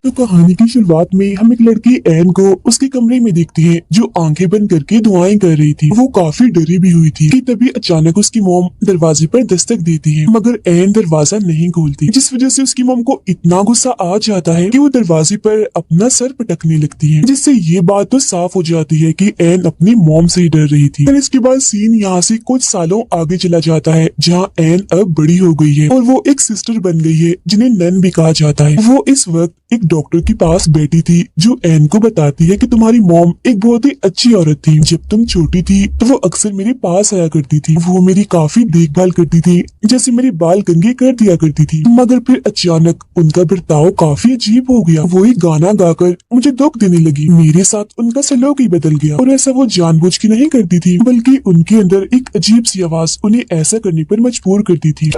तो कहानी की शुरुआत में हम एक लड़की एन को उसके कमरे में देखते हैं जो आंखें बंद करके दुआएं कर रही थी। वो काफी डरी भी हुई थी कि तभी अचानक उसकी मॉम दरवाजे पर दस्तक देती है, मगर एन दरवाजा नहीं खोलती, जिस वजह से उसकी मॉम को इतना गुस्सा आ जाता है कि वो दरवाजे पर अपना सर पटकने लगती है, जिससे ये बात तो साफ हो जाती है कि एन अपनी मॉम से ही डर रही थी। फिर इसके बाद सीन यहाँ से कुछ सालों आगे चला जाता है, जहाँ एन अब बड़ी हो गई है और वो एक सिस्टर बन गई है जिन्हें नन भी कहा जाता है। वो इस वक्त एक डॉक्टर के पास बैठी थी जो एन को बताती है कि तुम्हारी मॉम एक बहुत ही अच्छी औरत थी। जब तुम छोटी थी तो वो अक्सर मेरे पास आया करती थी, वो मेरी काफी देखभाल करती थी, जैसे मेरे बाल कंघे कर दिया करती थी। मगर फिर अचानक उनका बर्ताव काफी अजीब हो गया। वो एक गाना गाकर मुझे दुख देने लगी। मेरे साथ उनका सलूक ही बदल गया और ऐसा वो जानबूझ के नहीं करती थी, बल्कि उनके अंदर एक अजीब सी आवाज उन्हें ऐसा करने पर मजबूर करती थी,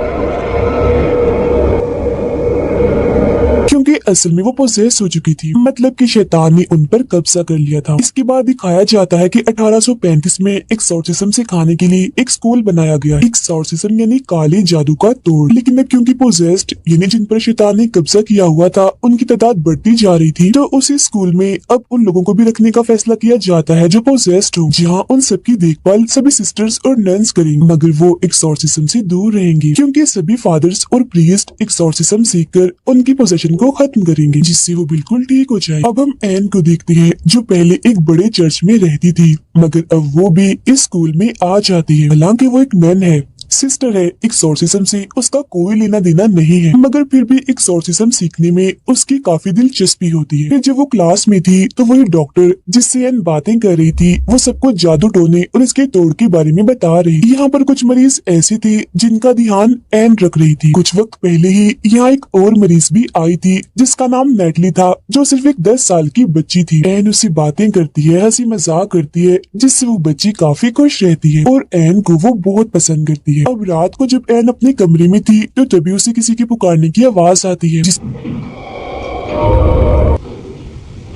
क्योंकि असल में वो पोजेस हो चुकी थी, मतलब कि शैतान ने उन पर कब्जा कर लिया था। इसके बाद दिखाया जाता है कि 1835 में एक्सोर्सिज्म सिखाने के लिए एक स्कूल बनाया गया। एक्सोर्सिज्म यानी काले जादू का तोड़। लेकिन अब क्योंकि पोजेस्ड यानी जिन पर शैतान ने कब्जा किया हुआ था उनकी तादाद बढ़ती जा रही थी, तो उसी स्कूल में अब उन लोगों को भी रखने का फैसला किया जाता है जो पोजेस्ड हो, जहाँ उन सबकी देखभाल सभी सिस्टर्स और नन्स करेंगी, मगर वो एक्सोर्सिज्म से दूर रहेंगी, क्योंकि सभी फादर्स और प्रीस्ट एक्सोर्सिज्म सीखकर उनकी पोजेशन को खत्म करेंगे, जिससे वो बिल्कुल ठीक हो जाए। अब हम एन को देखते हैं जो पहले एक बड़े चर्च में रहती थी, मगर अब वो भी इस स्कूल में आ जाती है। हालांकि वो एक नन है, सिस्टर है, एक्सोर्सिज्म से उसका कोई लेना देना नहीं है, मगर फिर भी एक्सोर्सिज्म सीखने में उसकी काफी दिलचस्पी होती है। फिर जब वो क्लास में थी तो वही डॉक्टर जिससे एन बातें कर रही थी वो सबको जादू टोने और इसके तोड़ के बारे में बता रही। यहाँ पर कुछ मरीज ऐसे थे जिनका ध्यान एन रख रही थी। कुछ वक्त पहले ही यहाँ एक और मरीज भी आई थी जिसका नाम नेटली था, जो सिर्फ एक 10 साल की बच्ची थी। एन उससे बातें करती है, हंसी मजाक करती है, जिससे वो बच्ची काफी खुश रहती है और एन को वो बहुत पसंद करती है। अब रात को जब एन अपने कमरे में थी तो तभी उसे किसी के पुकारने की आवाज आती है,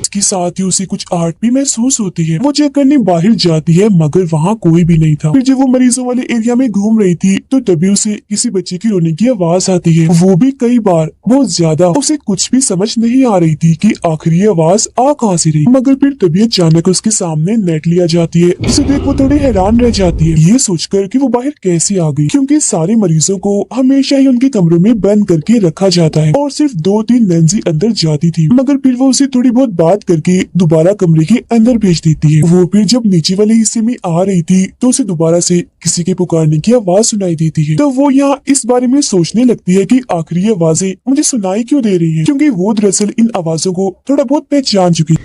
इसके साथ ही उसे कुछ आहट भी महसूस होती है। वो चेक करने बाहर जाती है, मगर वहाँ कोई भी नहीं था। फिर जब वो मरीजों वाले एरिया में घूम रही थी तो तभी उसे किसी बच्चे की रोने की आवाज आती है, वो भी कई बार, बहुत ज्यादा। उसे कुछ भी समझ नहीं आ रही थी कि आखिर ये आवाज आ कहाँ से रही। मगर फिर तभी अचानक उसके सामने नेटली आ जाती है। उसे देख वो थोड़ी हैरान रह जाती है, ये सोचकर कि वो बाहर कैसे आ गई, क्योंकि सारे मरीजों को हमेशा ही उनके कमरों में बंद करके रखा जाता है और सिर्फ 2-3 नन्स अंदर जाती थी। मगर फिर वो उसे थोड़ी बहुत बात करके दोबारा कमरे के अंदर भेज देती है। वो फिर जब नीचे वाले हिस्से में आ रही थी तो उसे दोबारा से किसी के पुकारने की आवाज सुनाई देती है। तो वो यहाँ इस बारे में सोचने लगती है कि आखिर ये आवाजें मुझे सुनाई क्यों दे रही हैं, क्योंकि वो दरअसल इन आवाजों को थोड़ा बहुत पहचान चुकी।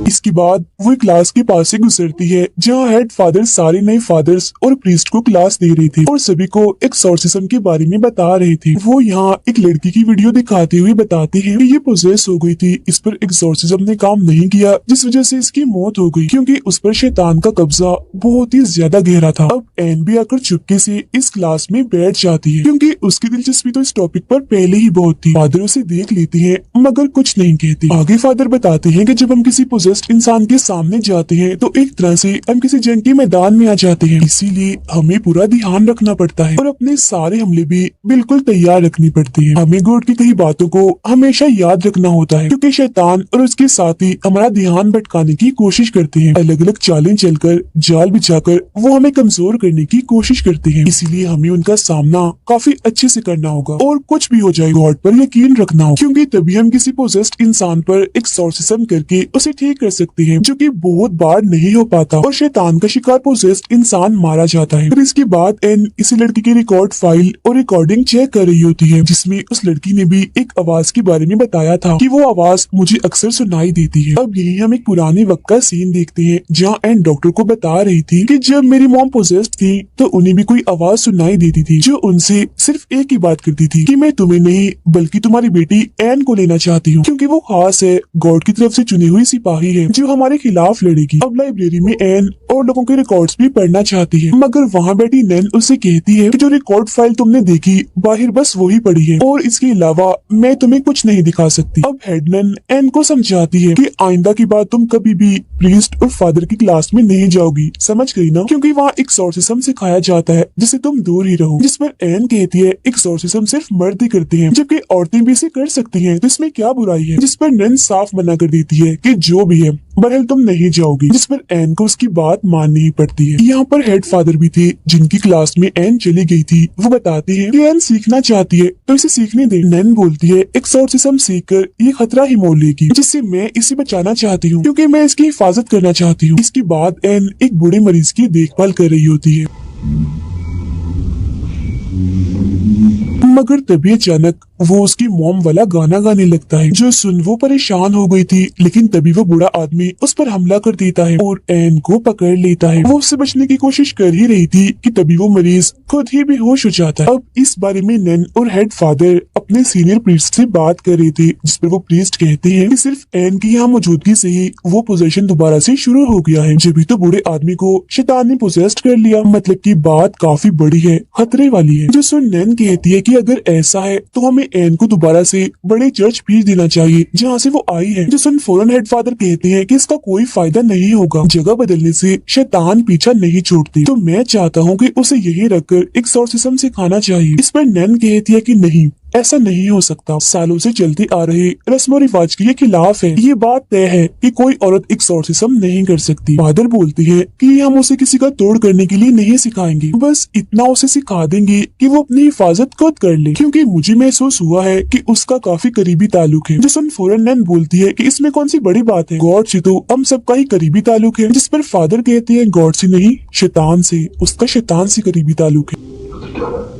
इसके बाद वो क्लास के पास से गुजरती है जहाँ हेड फादर सारे नए फादर्स और प्रीस्ट को क्लास दे रही थी और सभी को एक्सोर्सिज्म के बारे में बता रहे थे। वो यहाँ एक लड़की की वीडियो दिखाते हुए बताते हैं कि ये पोजेस हो गई थी, इस पर एक्सोर्सिज्म ने काम नहीं किया, जिस वजह से इसकी मौत हो गई, क्योंकि उस पर शैतान का कब्जा बहुत ही ज्यादा गहरा था। अब एन भी आकर चुपके से इस क्लास में बैठ जाती है, क्योंकि उसकी दिलचस्पी तो इस टॉपिक पर पहले ही बहुत थी। फादर उसे देख लेते हैं मगर कुछ नहीं कहते। आगे फादर बताते हैं कि जब हम किसी पोजेस्ड इंसान के सामने जाते हैं तो एक तरह से हम किसी जंग के मैदान में आ जाते हैं, इसीलिए हमें पूरा ध्यान रखना पड़ता है और अपने सारे हमले भी बिल्कुल तैयार रखनी पड़ती है। हमें गॉड की कई बातों को हमेशा याद रखना होता है, क्योंकि शैतान और उसके साथी हमारा ध्यान भटकाने की कोशिश करते हैं। अलग अलग चालें चलकर, जाल बिछाकर वो हमें कमजोर करने की कोशिश करते हैं, इसीलिए हमें उनका सामना काफी अच्छे से करना होगा और कुछ भी हो जाए गॉड पर यकीन रखना होगा, क्योंकि तभी हम किसी पोजेस्ड इंसान पर एक्सोर्सिज्म करके उसे ठीक कर सकते हैं, जो कि बहुत बार नहीं हो पाता और शैतान का शिकार पोजेस्ड इंसान मारा जाता है। फिर इसके बाद एन इसी लड़की की रिकॉर्ड फाइल और रिकॉर्डिंग चेक कर रही होती है, जिसमें उस लड़की ने भी एक आवाज के बारे में बताया था कि वो आवाज मुझे अक्सर सुनाई देती है। अब यही हम एक पुराने वक्त का सीन देखते हैं जहाँ एन डॉक्टर को बता रही थी कि जब मेरी मॉम पोजेस्ड थी तो उन्हें भी कोई आवाज सुनाई देती थी जो उनसे सिर्फ एक ही बात करती थी कि मैं तुम्हें नहीं बल्कि तुम्हारी बेटी एन को लेना चाहती हूँ, क्योंकि वो खास है, गॉड की तरफ से चुनी हुई सिपाही है जो हमारे खिलाफ लड़ेगी। अब लाइब्रेरी में एन और लोगों के रिकॉर्ड्स भी पढ़ना चाहती है, मगर वहाँ बैठी नैन उसे कहती है कि जो रिकॉर्ड फाइल तुमने देखी बाहर बस वही पड़ी है और इसके अलावा मैं तुम्हें कुछ नहीं दिखा सकती। अब हेड नन एन को समझाती है कि आइंदा की बात तुम कभी भी प्रीस्ट और फादर की क्लास में नहीं जाओगी, समझ गई ना, क्योंकि वहाँ एक्सोर्सिज्म सिखाया जाता है जिससे तुम दूर ही रहो। जिस पर एन कहती है एक्सोर्सिज्म सिर्फ मर्द ही करते हैं जबकि औरतें भी इसे कर सकती हैं, तो इसमें क्या बुराई है। जिस पर नन साफ मना कर देती है कि जो भी है बहरहाल तुम नहीं जाओगी, जिस पर एन को उसकी बात माननी ही पड़ती है। यहाँ पर हेड फादर भी थे जिनकी क्लास में एन चली गई थी। वो बताते हैं कि एन सीखना चाहती है तो इसे सीखने दे। नैन बोलती है एक्सोर्सिज्म सीखकर ये खतरा ही मोल लेगी जिससे मैं इसे बचाना चाहती हूँ क्योंकि मैं इसकी हिफाजत करना चाहती हूँ। इसके बाद एन एक बूढ़े मरीज की देखभाल कर रही होती है, मगर तभी अचानक वो उसकी मॉम वाला गाना गाने लगता है जो सुन वो परेशान हो गई थी। लेकिन तभी वो बूढ़ा आदमी उस पर हमला कर देता है और एन को पकड़ लेता है। वो उससे बचने की कोशिश कर ही रही थी कि तभी वो मरीज खुद ही बेहोश हो जाता है। अब इस बारे में नन और हेड फादर अपने सीनियर प्रीस्ट से बात कर रहे थे, जिस पर वो प्रीस्ट कहते हैं कि सिर्फ एन की यहाँ मौजूदगी से ही वो पोजेशन दोबारा से शुरू हो गया है। जब भी तो बूढ़े आदमी को शैतान ने पोजेस्ट कर लिया, मतलब की बात काफी बड़ी है, खतरे वाली है। जो सुन नन कहती है कि अगर ऐसा है तो हमें एन को दोबारा से बड़े चर्च भेज देना चाहिए जहाँ से वो आई है। जो सुन फौरन हेड फादर कहते हैं कि इसका कोई फायदा नहीं होगा, जगह बदलने से शैतान पीछा नहीं छोड़ती, तो मैं चाहता हूँ कि उसे यही रखकर एक्सोर्सिज्म सिखाना चाहिए। इस पर नन कहती है कि नहीं, ऐसा नहीं हो सकता, सालों से चलते आ रहे रस्म रिवाज के खिलाफ है। ये बात तय है कि कोई औरत एक्सोर्सिज्म नहीं कर सकती। फादर बोलती है कि हम उसे किसी का तोड़ करने के लिए नहीं सिखाएंगे, बस इतना उसे सिखा देंगे कि वो अपनी हिफाजत खुद कर ले, क्योंकि मुझे महसूस हुआ है कि उसका काफी करीबी ताल्लुक है। जो सुन फौरन नन बोलती है कि इसमें कौन सी बड़ी बात है, गॉड से तो हम सबका ही करीबी ताल्लुक है। जिस पर फादर कहते हैं गॉड से नहीं, शैतान से, उसका शैतान से करीबी ताल्लुक है।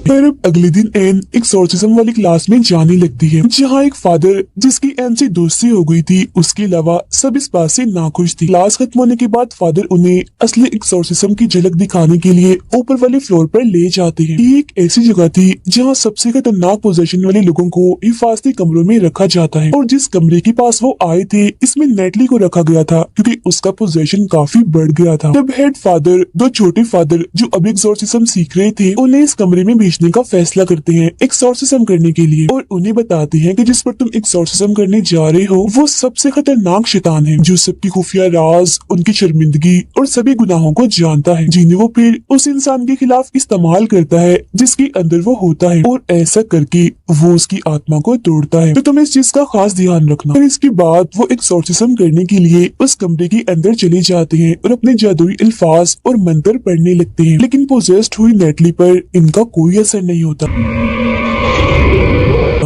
फिर अब अगले दिन एन एक्सोर्सिज्म वाली क्लास में जाने लगती है, जहाँ एक फादर जिसकी एन से दोस्ती हो गई थी उसके अलावा सब इस बात से नाखुश थी। क्लास खत्म होने के बाद फादर उन्हें असली एक्सोर्सिज्म की झलक दिखाने के लिए ऊपर वाले फ्लोर पर ले जाते हैं। ये एक ऐसी जगह थी जहाँ सबसे खतरनाक पोजीशन वाले लोगों को हिफाजती कमरों में रखा जाता है, और जिस कमरे के पास वो आए थे इसमें नेटली को रखा गया था क्योंकि उसका पोजीशन काफी बढ़ गया था। जब हेड फादर दो छोटे फादर जो अब एक्सोर्सिज्म सीख रहे थे उन्हें इस कमरे में भेजने का फैसला करते हैं एक्सोर्सिज्म करने के लिए, और उन्हें बताते हैं कि जिस पर तुम एक्सोर्सिज्म करने जा रहे हो वो सबसे खतरनाक शैतान है जो सबकी खुफिया राज, उनकी शर्मिंदगी और सभी गुनाहों को जानता है, जिन्हें वो फिर उस इंसान के खिलाफ इस्तेमाल करता है जिसके अंदर वो होता है, और ऐसा करके वो उसकी आत्मा को तोड़ता है। तो तुम इस चीज का खास ध्यान रखना। फिर इसके बाद वो एक्सोर्सिज्म करने के लिए उस कमरे के अंदर चले जाते हैं और अपने जादुई अल्फाज और मंत्र पढ़ने लगते हैं, लेकिन पोजेस्ड हुई नेटली पर इनका कोई असर नहीं होता।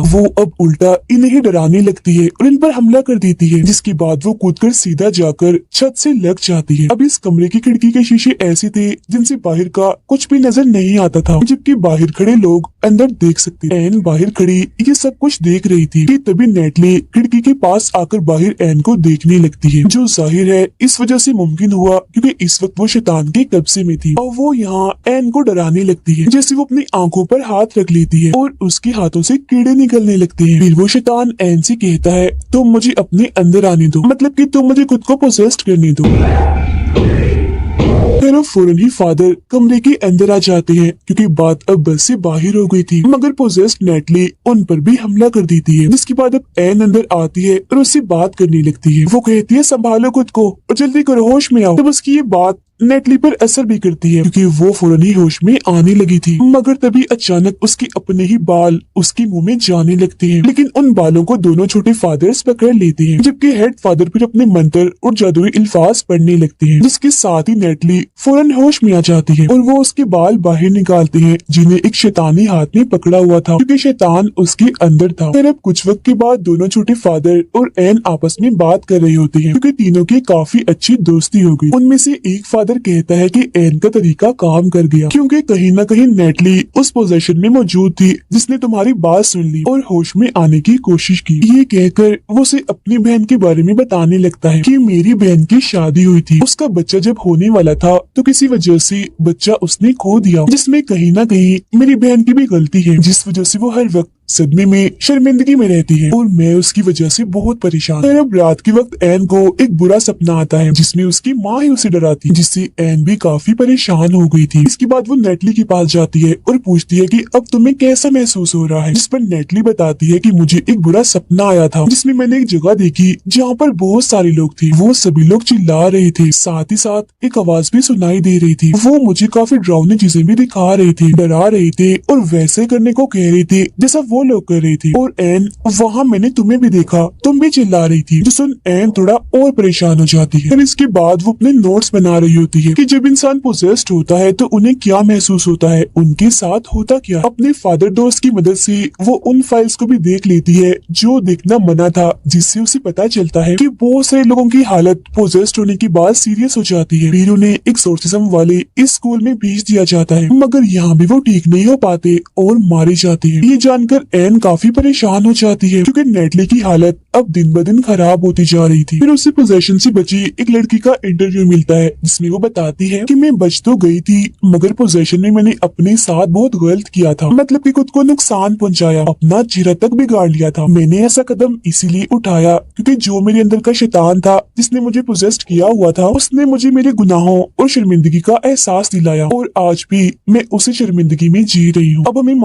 वो अब उल्टा इन्हें ही डराने लगती है और इन पर हमला कर देती है, जिसके बाद वो कूदकर सीधा जाकर छत से लग जाती है। अब इस कमरे की खिड़की के शीशे ऐसे थे जिनसे बाहर का कुछ भी नजर नहीं आता था, जबकि बाहर खड़े लोग अंदर देख सकते। एन बाहर खड़ी ये सब कुछ देख रही थी कि तभी नेटली खिड़की के पास आकर बाहर एन को देखने लगती है, जो जाहिर है इस वजह से मुमकिन हुआ क्योंकि इस वक्त वो शैतान के कब्जे में थी, और वो यहाँ एन को डराने लगती है। जैसे वो अपनी आंखों पर हाथ रख लेती है और उसके हाथों से कीड़े निकलने लगते हैं। फिर वो शैतान एन से कहता है तुम मुझे अपने अंदर आने दो, मतलब कि तुम मुझे खुद को पोसेस्ट करने दो। फिर अब फौरन ही फादर कमरे के अंदर आ जाते हैं क्योंकि बात अब बस से बाहर हो गई थी, मगर पोजेस्ड नेटली उन पर भी हमला कर देती है। जिसके बाद अब एन अंदर आती है और उससे बात करने लगती है। वो कहती है संभालो खुद को और जल्दी करो, होश में आओ। तब उसकी ये बात नेटली पर असर भी करती है क्योंकि वो फौरन ही होश में आने लगी थी, मगर तभी अचानक उसके अपने ही बाल उसके मुंह में जाने लगते हैं, लेकिन उन बालों को दोनों छोटे फादर्स पकड़ लेते हैं, जबकि हेड फादर फिर अपने मंत्र और जादुई अल्फाज पढ़ने लगते हैं, जिसके साथ ही नेटली फौरन होश में आ जाती है और वो उसके बाल बाहर निकालते हैं जिन्हें एक शैतानी हाथ में पकड़ा हुआ था क्योंकि शैतान उसके अंदर था। फिर अब कुछ वक्त के बाद दोनों छोटे फादर और एन आपस में बात कर रहे होते हैं क्योंकि तीनों की काफी अच्छी दोस्ती हो गई। उनमें से एक फादर कहता है कि एन का तरीका काम कर गया क्योंकि कहीं न कहीं नेटली उस पोजीशन में मौजूद थी जिसने तुम्हारी बात सुन ली और होश में आने की कोशिश की। ये कहकर वो उसे अपनी बहन के बारे में बताने लगता है कि मेरी बहन की शादी हुई थी, उसका बच्चा जब होने वाला था तो किसी वजह से बच्चा उसने खो दिया, जिसमें कहीं न कहीं मेरी बहन की भी गलती है, जिस वजह से वो हर वक्त सदमे में शर्मिंदगी में रहती है और मैं उसकी वजह से बहुत परेशान। फिर अब रात के वक्त एन को एक बुरा सपना आता है जिसमें उसकी माँ ही उसे डराती है, जिससे एन भी काफी परेशान हो गई थी। इसके बाद वो नेटली के पास जाती है और पूछती है कि अब तुम्हें कैसा महसूस हो रहा है, जिस पर नेटली बताती है कि मुझे एक बुरा सपना आया था जिसमें मैंने एक जगह देखी जहाँ पर बहुत सारे लोग थे। वो सभी लोग चिल्ला रहे थे, साथ ही साथ एक आवाज भी सुनाई दे रही थी। वो मुझे काफी डरावनी चीजें भी दिखा रहे थे, डरा रहे थे और वैसे करने को कह रहे थे जैसा वो लोग कर रहे थे। और एन, वहाँ मैंने तुम्हें भी देखा, तुम भी चिल्ला रही थी। जो सुन एन थोड़ा और परेशान हो जाती है। फिर इसके बाद वो अपने नोट्स बना रही होती है कि जब इंसान पोजेस्ड होता है तो उन्हें क्या महसूस होता है, उनके साथ होता क्या। अपने फादर दोस्त की मदद से वो उन फाइल्स को भी देख लेती है जो देखना मना था, जिससे उसे पता चलता है कि बहुत सारे लोगों की हालत पोजेस्ड होने के बाद सीरियस हो जाती है। फिर उन्हें एक्सोर्सिज्म वाले इस स्कूल में भेज दिया जाता है, मगर यहाँ भी वो ठीक नहीं हो पाते और मारे जाते हैं। ये जानकर एन काफी परेशान हो जाती है क्योंकि नेटली की हालत अब दिन ब दिन खराब होती जा रही थी। फिर उसे पोजेशन से बची एक लड़की का इंटरव्यू मिलता है जिसमें वो बताती है कि मैं बच तो गई थी मगर पोजेशन में मैंने अपने साथ बहुत गलत किया था, मतलब कि खुद को नुकसान पहुंचाया, अपना चेहरा तक बिगाड़ लिया था। मैंने ऐसा कदम इसीलिए उठाया क्योंकि जो मेरे अंदर का शैतान था जिसने मुझे पोजेस्ट किया हुआ था, उसने मुझे मेरे गुनाहों और शर्मिंदगी का एहसास दिलाया और आज भी मैं उसी शर्मिंदगी में जी रही हूँ। अब हमें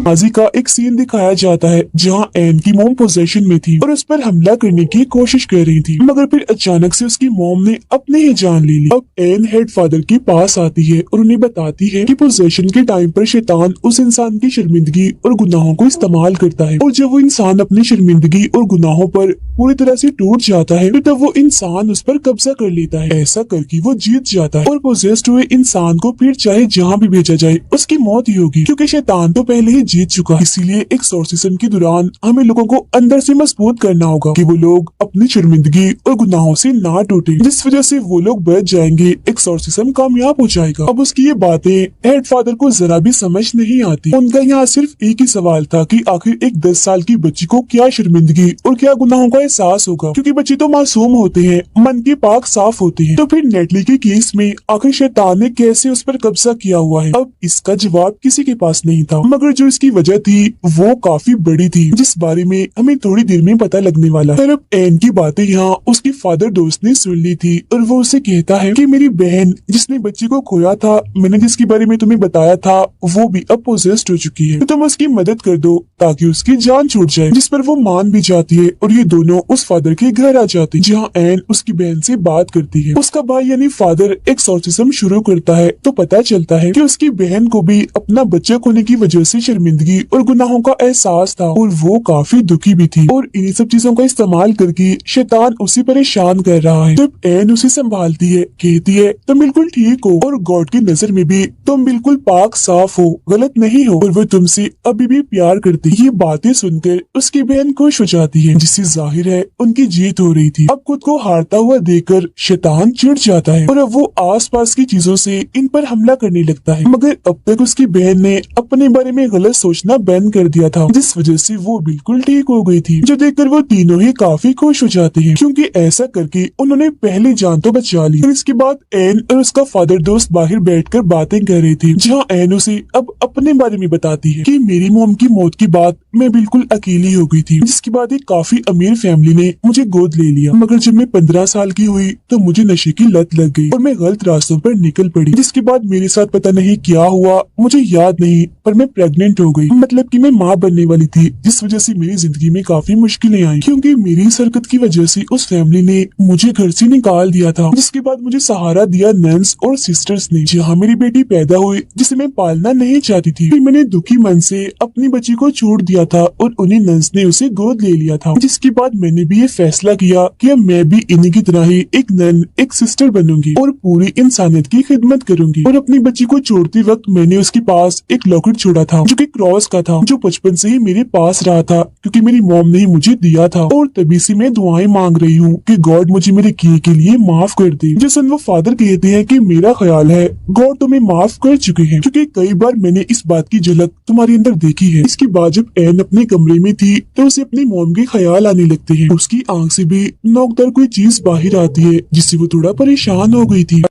माजी का एक सीन दिखाया जाता है जहां एन की मोम पोजेशन में थी और उस पर हमला करने की कोशिश कर रही थी, मगर फिर अचानक से उसकी मोम ने अपने ही जान ले ली। अब एन हेड फादर के पास आती है और उन्हें बताती है कि पोजेशन के टाइम पर शैतान उस इंसान की शर्मिंदगी और गुनाहों को इस्तेमाल करता है और जब वो इंसान अपनी शर्मिंदगी और गुनाहों पर पूरी तरह से टूट जाता है तब वो इंसान उस पर कब्जा कर लेता है। ऐसा करके वो जीत जाता है और पोजेस्ड हुए इंसान को फिर चाहे जहाँ भी भेजा जाए उसकी मौत ही होगी क्योंकि शैतान तो पहले ही जीत चुका है। इसीलिए एक्सोर्सिज्म के दौरान हमें लोगों को अंदर से मजबूत करना होगा कि वो लोग अपनी शर्मिंदगी और गुनाहों से ना टूटे, जिस वजह से वो लोग बच जाएंगे, एक्सोर्सिज्म कामयाब हो जाएगा। अब उसकी ये बातें हेड फादर को जरा भी समझ नहीं आती। उनका यहाँ सिर्फ एक ही सवाल था कि आखिर एक 10 साल की बच्ची को क्या शर्मिंदगी और क्या गुनाहों का एहसास होगा, क्योंकि बच्चे तो मासूम होते हैं, मन के पाक साफ होते हैं। तो फिर नेटली के केस में आखिर शैतान ने कैसे उस पर कब्जा किया हुआ है, अब इसका जवाब किसी के पास नहीं था, मगर जो इसकी वजह थी वो काफी बड़ी थी जिस बारे में हमें थोड़ी देर में पता लगने वाला है। अब एन की बातें यहाँ उसके फादर दोस्त ने सुन ली थी और वो उसे कहता है कि मेरी बहन जिसने बच्चे को खोया था, मैंने जिसके बारे में तुम्हें बताया था, वो भी अब पोजेस्ड हो चुकी है, तो तुम उसकी मदद कर दो ताकि उसकी जान छूट जाए। जिस पर वो मान भी जाती है और ये दोनों उस फादर के घर आ जाते हैं जहाँ एन उसकी बहन से बात करती है। उसका भाई यानी फादर एक्सोर्सिज्म शुरू करता है तो पता चलता है कि उसकी बहन को भी अपना बच्चा खोने की वजह से शर्मिंदगी और गुनाहों का एहसास था और वो काफी दुखी भी थी और इन्हीं सब चीजों का इस्तेमाल करके शैतान उसे परेशान कर रहा है। जब एन उसे संभालती है, कहती है तुम बिल्कुल ठीक हो और गॉड की नजर में भी तुम बिल्कुल पाक साफ हो, गलत नहीं हो और वो तुमसे अभी भी प्यार करती। ये बातें सुनकर उसकी बहन खुश हो जाती है जिससे जाहिर है उनकी जीत हो रही थी। अब खुद को हारता हुआ देखकर शैतान चिढ़ जाता है और अब वो आसपास की चीजों से इन पर हमला करने लगता है, मगर अब तक उसकी बहन ने अपने बारे में गलत सोचना बंद कर दिया था जिस वजह से वो बिल्कुल ठीक हो गई थी, जो देखकर वो तीनों ही काफी खुश हो जाते हैं क्योंकि ऐसा करके उन्होंने पहली जान तो बचा ली। फिर इसके बाद एन और उसका फादर दोस्त बाहर बैठकर बातें कर रही थी जहाँ एन उसे अब अपने बारे में बताती है कि मेरी मोम की मौत की बात मैं बिल्कुल अकेली हो गई थी, जिसके बाद एक काफी अमीर फैमिली ने मुझे गोद ले लिया, मगर जब मैं 15 साल की हुई तो मुझे नशे की लत लग गई और मैं गलत रास्तों पर निकल पड़ी, जिसके बाद मेरे साथ पता नहीं क्या हुआ, मुझे याद नहीं, पर मैं प्रेग्नेंट हो गई, मतलब कि मैं माँ बनने वाली थी, जिस वजह से मेरी जिंदगी में काफी मुश्किलें आई क्योंकि मेरी इस हरकत की वजह से उस फैमिली ने मुझे घर से निकाल दिया था। जिसके बाद मुझे सहारा दिया नन्स और सिस्टर्स ने, जहाँ मेरी बेटी पैदा हुई जिसे मैं पालना नहीं चाहती थी। फिर मैंने दुखी मन से अपनी बच्ची को छोड़ दिया था और उन्हीं नन्स ने उसे गोद ले लिया था, जिसके बाद मैंने भी ये फैसला किया कि अब मैं भी इन्हीं की तरह ही एक नन, एक सिस्टर बनूंगी और पूरी इंसानियत की खिदमत करूंगी। और अपनी बच्ची को छोड़ते वक्त मैंने उसके पास एक लॉकेट छोड़ा था जो कि क्रॉस का था, जो बचपन से ही मेरे पास रहा था क्योंकि मेरी मॉम ने ही मुझे दिया था और तभी से मैं दुआएं मांग रही हूँ कि गॉड मुझे मेरे किए के लिए माफ कर दे। जो सुन वो फादर कहते हैं कि मेरा ख्याल है गॉड तुम्हें माफ कर चुके हैं क्योंकि कई बार मैंने इस बात की झलक तुम्हारे अंदर देखी है। इसके बाद जब एन अपने कमरे में थी तो उसे अपनी मॉम के ख्याल आने लगते हैं, उसकी आंख से भी नोकदार कोई चीज बाहर आती है जिससे वो थोड़ा परेशान हो गई थी।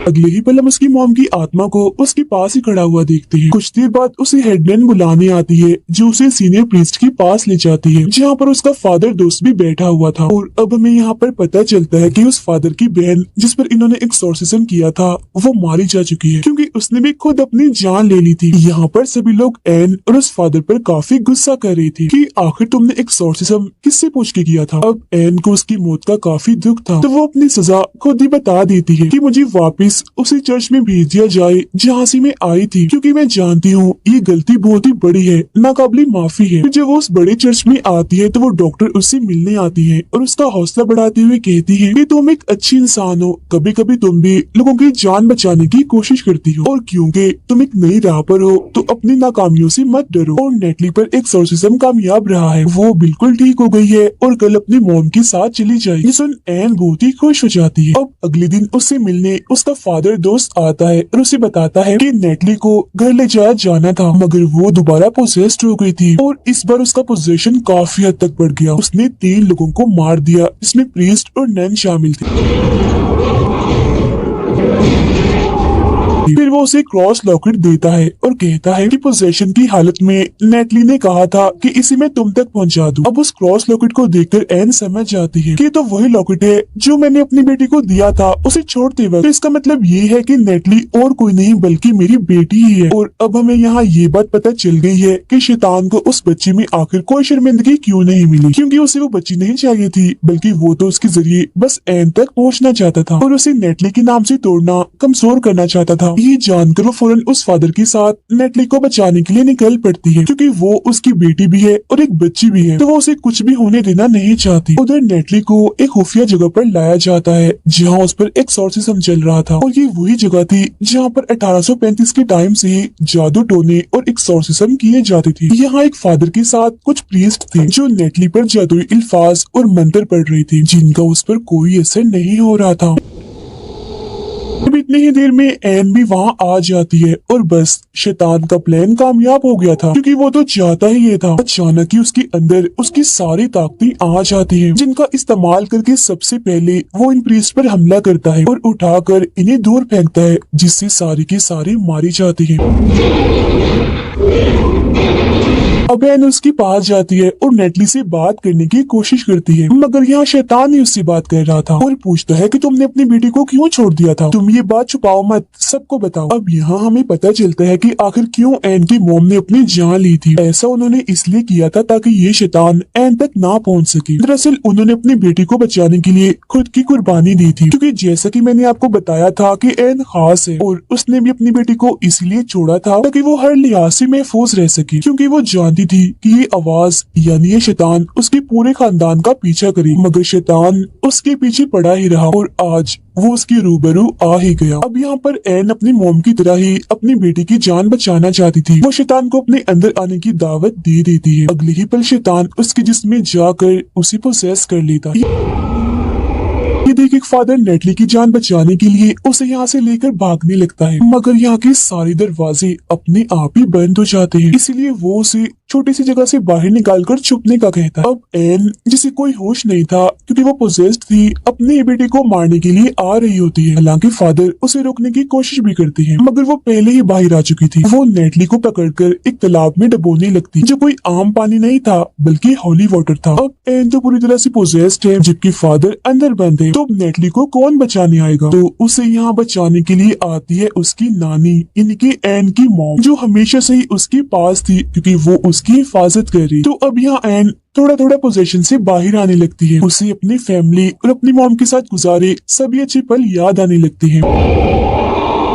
अगले ही पल हम उसकी मॉम की आत्मा को उसके पास ही खड़ा हुआ देखते हैं। कुछ देर बाद उसे हेडमैन बुलाने आती है जो उसे सीनियर प्रीस्ट के पास ले जाती है जहाँ पर उसका फादर दोस्त भी बैठा हुआ था। और अब हमें यहाँ पर पता चलता है कि उस फादर की बहन जिस पर इन्होंने एक्सॉर्सिज्म किया था वो मारी जा चुकी है क्योंकि उसने भी खुद अपनी जान ले ली थी। यहाँ पर सभी लोग एन और उस फादर पर काफी गुस्सा कर रही थी कि आखिर तुमने एक्सॉर्सिज्म किससे पूछ के किया था। अब एन को उसकी मौत का काफी दुख था तो वो अपनी सजा खुद ही बता देती है कि मुझे वापस उसी चर्च में भेज दिया जाए जहाँ से मैं आई थी क्योंकि मैं जानती हूँ ये गलती बहुत ही बड़ी है, नाकाबिले माफी है। जब वो उस बड़े चर्च में आती है तो वो डॉक्टर उससे मिलने आती है और उसका हौसला बढ़ाते हुए कहती है कि तुम एक अच्छी इंसान हो, कभी कभी तुम भी लोगों की जान बचाने की कोशिश करती हो और क्योंकि तुम एक नई राह पर हो तो अपनी नाकामियों से मत डरो। और नेटली पर एक्सॉर्सिज्म कामयाब रहा है, वो बिल्कुल ठीक हो गई है और कल अपनी मॉम के साथ चली जाएगी। ये सुन एन बहुत ही खुश हो जाती है। अब अगले दिन उससे मिलने उसका फादर दोस्त आता है और उसे बताता है कि नेटली को घर ले जाया जाना था मगर वो दोबारा पोसेस्ड हो गई थी और इस बार उसका पोजेशन काफी हद तक बढ़ गया। उसने 3 लोगों को मार दिया जिसमें प्रीस्ट और नन शामिल थे। फिर वो उसे क्रॉस लॉकेट देता है और कहता है कि पोजेशन की हालत में नेटली ने कहा था कि इसे मैं तुम तक पहुंचा दूं। अब उस क्रॉस लॉकेट को देखकर एन समझ जाती है कि तो वही लॉकेट है जो मैंने अपनी बेटी को दिया था उसे छोड़ते वक्त। तो इसका मतलब ये है कि नेटली और कोई नहीं बल्कि मेरी बेटी ही है। और अब हमें यहाँ ये बात पता चल गई है कि शैतान को उस बच्ची में आखिर कोई शर्मिंदगी क्यों नहीं मिली, क्योंकि उसे वो बच्ची नहीं चाहिए थी बल्कि वो तो उसके जरिए बस एन तक पहुँचना चाहता था और उसे नेटली के नाम से तोड़ना, कमजोर करना चाहता था। ये जानकर वो फौरन उस फादर के साथ नेटली को बचाने के लिए निकल पड़ती है क्योंकि वो उसकी बेटी भी है और एक बच्ची भी है तो वो उसे कुछ भी होने देना नहीं चाहती। उधर नेटली को एक खुफिया जगह पर लाया जाता है जहाँ उस पर एक्सॉर्सिज्म चल रहा था और ये वही जगह थी जहाँ पर 1835 के टाइम से ही जादू टोने और एक्सॉर्सिज्म किए जाते थे। यहाँ एक फादर के साथ कुछ प्रीस्ट थे जो नेटली पर जादुई अल्फाज और मंत्र पढ़ रही थी जिनका उस पर कोई असर नहीं हो रहा था। अब इतनी ही देर में एन भी वहाँ आ जाती है और बस शैतान का प्लान कामयाब हो गया था क्योंकि वो तो चाहता ही ये था। अचानक ही उसके अंदर उसकी सारी ताकतें आ जाती हैं जिनका इस्तेमाल करके सबसे पहले वो इन प्रीस्ट पर हमला करता है और उठाकर इन्हें दूर फेंकता है जिससे सारी की सारी मारी जाती है। अब एन उसके पास जाती है और नेटली से बात करने की कोशिश करती है मगर यहाँ शैतान ही उससे बात कर रहा था और पूछता है कि तुमने अपनी बेटी को क्यों छोड़ दिया था, तुम ये बात छुपाओ मत, सबको बताओ। अब यहाँ हमें पता चलता है कि आखिर क्यों एन की मॉम ने अपनी जान ली थी। ऐसा उन्होंने इसलिए किया था ताकि ये शैतान एन तक ना पहुँच सके। दरअसल उन्होंने अपनी बेटी को बचाने के लिए खुद की कुर्बानी दी थी क्योंकि जैसा कि मैंने आपको बताया था कि एन खास है और उसने भी अपनी बेटी को इसलिए छोड़ा था ताकि वो हर लिहाज से महफूज रह सके क्योंकि वो जानती थी कि ये आवाज यानी ये शैतान उसके पूरे खानदान का पीछा करे। मगर शैतान उसके पीछे पड़ा ही रहा और आज वो उसके रूबरू आ ही गया। अब यहाँ पर एन अपनी मॉम की तरह ही अपनी बेटी की जान बचाना चाहती थी। वो शैतान को अपने अंदर आने की दावत दे देती है। अगले ही पल शैतान उसके जिस्म में जाकर उसे पोसेस कर लेता है। ये देख एक फादर नेटली की जान बचाने के लिए उसे यहाँ से लेकर भागने लगता है मगर यहाँ के सारे दरवाजे अपने आप ही बंद हो जाते हैं, इसीलिए वो उसे छोटी सी जगह से बाहर निकालकर छुपने का कहता है। अब एन जिसे कोई होश नहीं था क्योंकि वो पोजेस्ड थी अपनी बेटी को मारने के लिए आ रही होती है। हालांकि फादर उसे रोकने की कोशिश भी करते हैं मगर वो पहले ही बाहर आ चुकी थी। वो नेटली को पकड़कर एक तालाब में डुबोने लगती जो कोई आम पानी नहीं था बल्कि होली वाटर था। अब एन तो पूरी तरह से पोजेस्ड है जबकि फादर अंदर बंद है। तो नेटली को कौन बचाने आएगा? तो उसे यहाँ बचाने के लिए आती है उसकी नानी इनकी एन की मॉम जो हमेशा से ही उसके पास थी क्योंकि वो उसकी हिफाजत कर रही। तो अब यहाँ एन थोड़ा थोड़ा पोजीशन से बाहर आने लगती है। उसे अपनी फैमिली और अपनी मॉम के साथ गुजारे सभी अच्छे पल याद आने लगते हैं।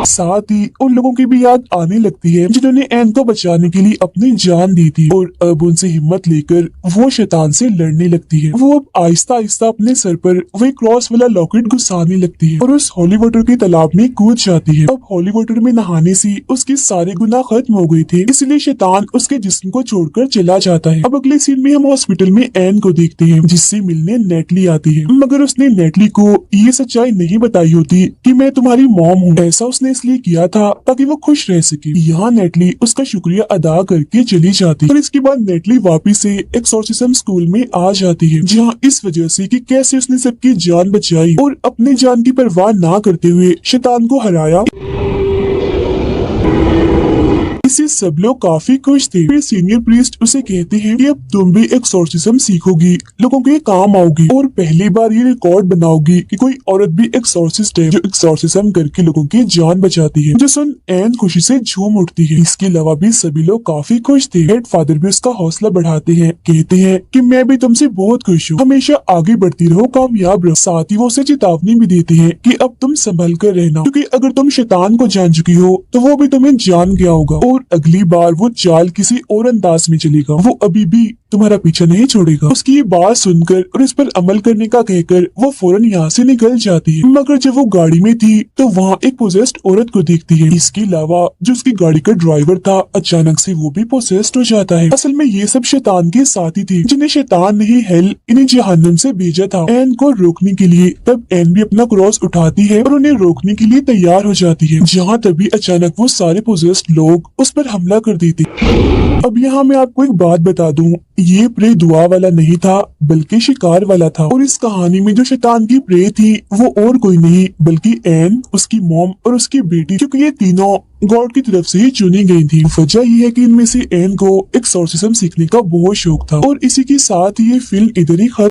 साथ ही उन लोगों की भी याद आने लगती है जिन्होंने एन को बचाने के लिए अपनी जान दी थी और अब उनसे हिम्मत लेकर वो शैतान से लड़ने लगती है। वो अब आहिस्ता आहिस्ता अपने सर पर वही क्रॉस वाला लॉकेट घुसाने लगती है और उस हॉली वाटर के तालाब में कूद जाती है। अब हॉली वाटर में नहाने से उसके सारे गुनाह खत्म हो गए थे, इसलिए शैतान उसके जिस्म को छोड़कर चला जाता है। अब अगले सीन में हम हॉस्पिटल में एन को देखते हैं जिससे मिलने नेटली आती है मगर उसने नेटली को ये सच्चाई नहीं बताई होती कि मैं तुम्हारी मॉम हूँ। ऐसा उसने इसलिए किया था ताकि वो खुश रह सके। यहाँ नेटली उसका शुक्रिया अदा करके चली जाती और इसके बाद नेटली वापिस से एक्सोर्सिज्म स्कूल में आ जाती है, जहाँ इस वजह से कि कैसे उसने सबकी जान बचाई और अपनी जान की परवाह ना करते हुए शैतान को हराया। इससे सब लोग काफी खुश थे। फिर सीनियर प्रीस्ट उसे कहते हैं कि अब तुम भी एक्सोर्सिज्म सीखोगी, लोगों के काम आओगी और पहली बार ये रिकॉर्ड बनाओगी कि कोई औरत भी एक्सोर्सिस्ट है जो एक्सोर्सिज्म करके लोगों की जान बचाती है। जो सुन एन खुशी से झूम उठती है। इसके अलावा भी सभी लोग काफी खुश थे। हेड फादर भी उसका हौसला बढ़ाते हैं, कहते हैं कि मैं भी तुमसे बहुत खुश हूँ, हमेशा आगे बढ़ती रहो, कामयाब रहो। साथ ही वो उसे चेतावनी भी देते हैं कि अब तुम संभल कर रहना, क्योंकि अगर तुम शैतान को जान चुकी हो तो वो भी तुम्हें जान गया होगा और अगली बार वो चाल किसी और अंदाज में चलेगा, वो अभी भी तुम्हारा पीछा नहीं छोड़ेगा। उसकी ये बात सुनकर और इस पर अमल करने का कहकर वो फौरन यहाँ से निकल जाती है। मगर जब वो गाड़ी में थी तो वहाँ एक पोजेस्ड औरत को देखती है। इसके अलावा जो उसकी गाड़ी का ड्राइवर था अचानक से वो भी पोजेस्ड हो जाता है। असल में ये सब शैतान के साथी थे जिन्हें शैतान ने ही हेल इन्हें जहन्नुम से भेजा था एन को रोकने के लिए। तब एन भी अपना क्रॉस उठाती है और उन्हें रोकने के लिए तैयार हो जाती है, जहाँ तभी अचानक वो सारे पोजेस्ड लोग उस पर हमला कर देते। अब यहाँ मैं आपको एक बात बता दूं, ये प्रे दुआ वाला नहीं था बल्कि शिकार वाला था। और इस कहानी में जो शैतान की प्रे थी वो और कोई नहीं बल्कि एन, उसकी मॉम और उसकी बेटी, क्योंकि ये तीनों गॉड की तरफ से ही चुनी गई थी। वजह ये है कि इनमें से एन को एक्सोर्सिज्म सीखने का बहुत शौक था। और इसी के साथ ये फिल्म इधर ही खत्म